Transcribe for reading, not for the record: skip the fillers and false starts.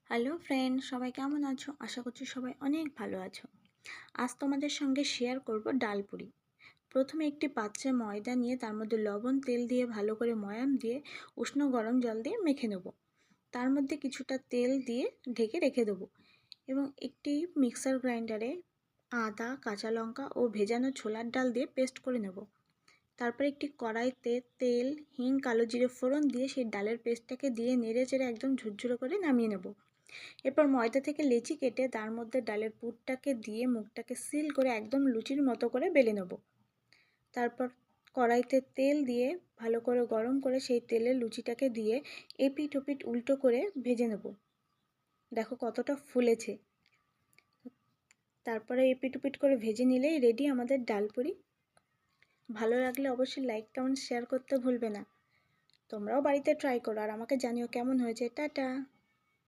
Hello friend, সবাই কেমন আছো? আশা করছি সবাই অনেক ভালো আছো। আজ তোমাদের সঙ্গে শেয়ার করব ডাল পুরি। প্রথমে একটি পাত্রে ময়দা নিয়ে তার মধ্যে লবণ তেল দিয়ে ভালো করে ময়াম দিয়ে উষ্ণ গরম জল দিয়ে মেখে নেব। তার মধ্যে কিছুটা তেল দিয়ে ঢেকে রেখে দেবো এবং একটি মিক্সার গ্রাইন্ডারে আদা, কাঁচা লঙ্কা ও ভেজানো ছোলার ডাল দিয়ে পেস্ট করে নেব। তারপর একটি কড়াইতে তেল, হিং, কালো জিরে ফোড়ন দিয়ে সেই ডালের পেস্টটাকে দিয়ে নেড়ে চেড়ে একদম ঝুরঝুরে করে নামিয়ে নেব। এরপর ময়দা থেকে লেচি কেটে তার মধ্যে ডালের পুরটাকে দিয়ে মুখটাকে সিল করে একদম লুচির মতো করে বেলে নেব। তারপর কড়াইতে তেল দিয়ে ভালো করে গরম করে সেই তেলে লুচিটাকে দিয়ে এপিঠ ওপিঠ উল্টো করে ভেজে নেব। দেখো কতটা ফুলেছে। তারপরে এপিঠ ওপিঠ করে ভেজে নিলেই রেডি আমাদের ডাল পুরি। ভালো লাগলে অবশ্যই লাইক, কমেন্ট, শেয়ার করতে ভুলবে না। তোমরাও বাড়িতে ট্রাই করো আর আমাকে জানিও কেমন হয়েছে। টাটা।